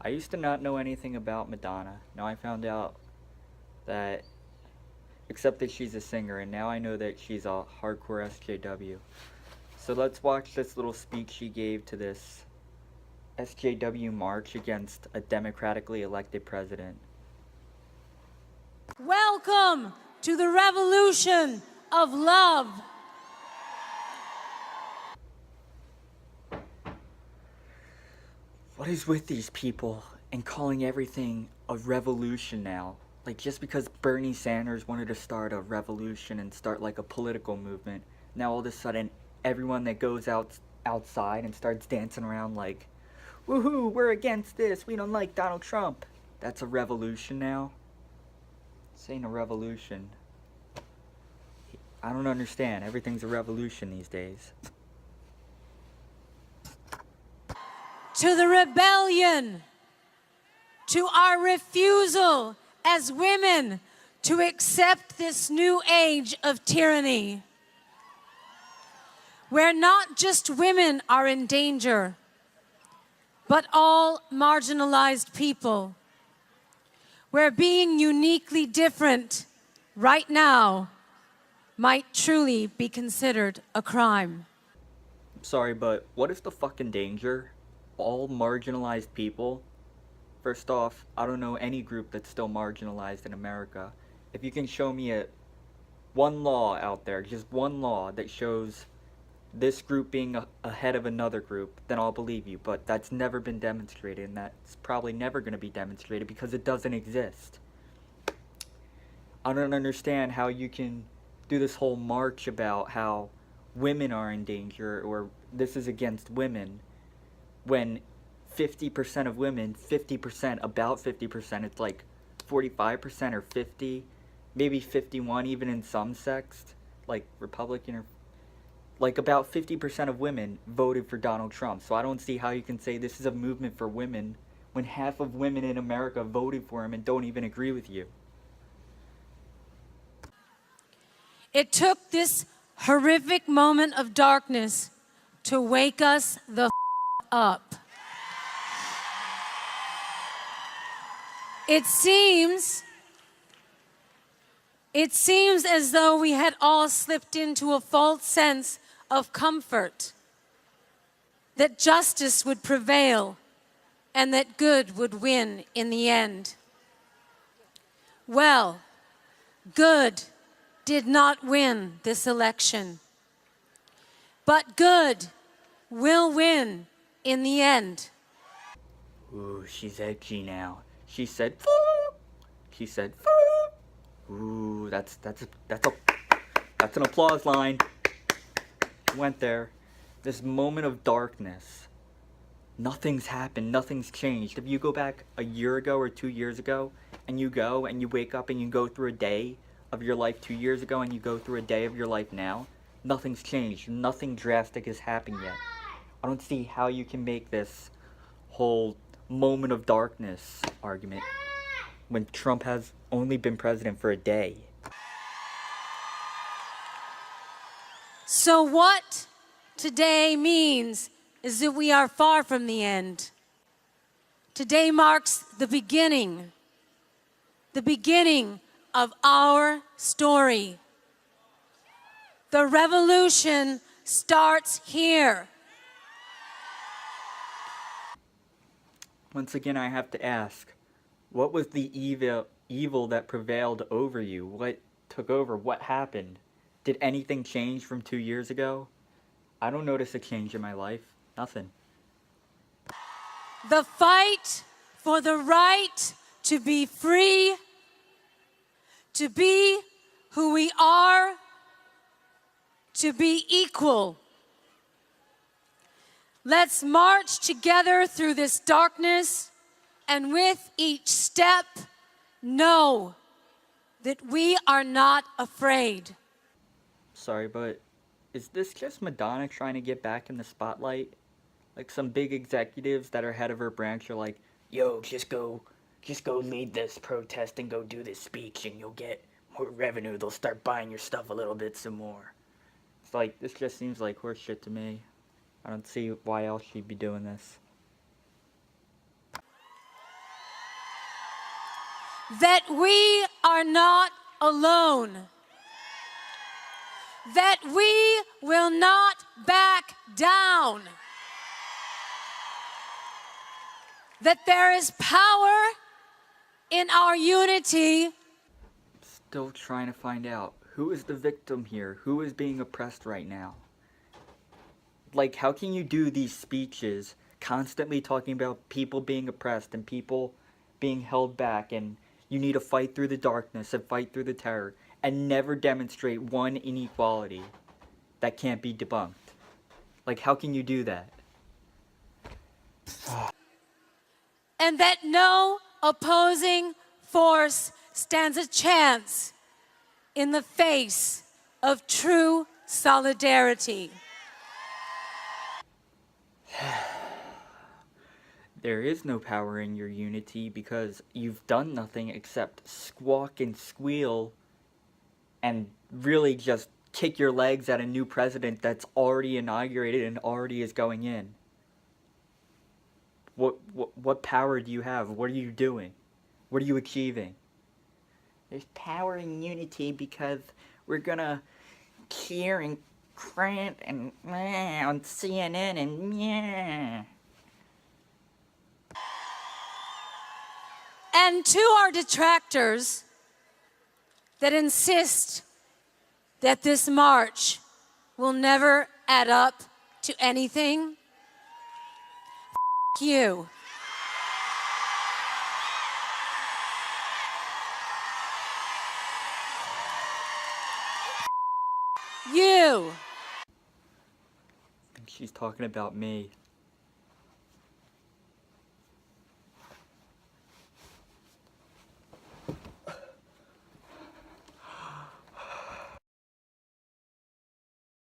I used to not know anything about Madonna. Now I found out that, except that she's a singer, and now I know that she's a hardcore SJW. So let's watch this little speech she gave to this SJW march against a democratically elected president. Welcome to the revolution of love. What is with these people and calling everything a revolution now? Like, just because Bernie Sanders wanted to start a revolution and start like a political movement, now all of a sudden everyone that goes outside and starts dancing around like, woohoo, we're against this, we don't like Donald Trump. That's a revolution now? This ain't a revolution. I don't understand. Everything's a revolution these days. To the rebellion, to our refusal as women to accept this new age of tyranny, where not just women are in danger, but all marginalized people, where being uniquely different right now might truly be considered a crime. Sorry, but what is the fucking danger? All marginalized people? First off, I don't know any group that's still marginalized in America. If you can show me one law out there, just one law that shows this group being ahead of another group, then I'll believe you. But that's never been demonstrated, and that's probably never going to be demonstrated because it doesn't exist. I don't understand how you can do this whole march about how women are in danger or this is against women when 50% of women, 50%, about 50%, it's like 45% or 50, maybe 51 even in some sects, like Republican or like about 50% of women voted for Donald Trump. So I don't see how you can say this is a movement for women when half of women in America voted for him and don't even agree with you. It took this horrific moment of darkness to wake us the up. It seems as though we had all slipped into a false sense of comfort, that justice would prevail and that good would win in the end. Well, good did not win this election, but good will win in the end. Ooh, she's edgy now. She said, "Foo." She said, "Foo." Ooh, that's an applause line. She went there. This moment of darkness. Nothing's happened. Nothing's changed. If you go back a year ago or 2 years ago, and you go and you wake up and you go through a day of your life 2 years ago and you go through a day of your life now, nothing's changed. Nothing drastic has happened yet. I don't see how you can make this whole moment of darkness argument when Trump has only been president for a day. So what today means is that we are far from the end. Today marks the beginning of our story. The revolution starts here. Once again, I have to ask, what was the evil that prevailed over you? What took over? What happened? Did anything change from 2 years ago? I don't notice a change in my life. Nothing. The fight for the right to be free, to be who we are, to be equal. Let's march together through this darkness, and with each step, know that we are not afraid. Sorry, but is this just Madonna trying to get back in the spotlight? Like some big executives that are head of her branch are like, yo, just go lead this protest and go do this speech and you'll get more revenue. They'll start buying your stuff a little bit some more. It's like, this just seems like horse shit to me. I don't see why else she'd be doing this. that we are not alone, that we will not back down, that there is power in our unity. Still trying to find out who is the victim here, who is being oppressed right now. Like, how can you do these speeches constantly talking about people being oppressed and people being held back and you need to fight through the darkness and fight through the terror and never demonstrate one inequality that can't be debunked? Like, how can you do that? And that no opposing force stands a chance in the face of true solidarity. There is no power in your unity because you've done nothing except squawk and squeal and really just kick your legs at a new president that's already inaugurated and already is going in. What power do you have? What are you doing? What are you achieving? There's power in unity because we're gonna cheer and crant and on CNN and yeah. And to our detractors that insist that this march will never add up to anything, you. You. She's talking about me.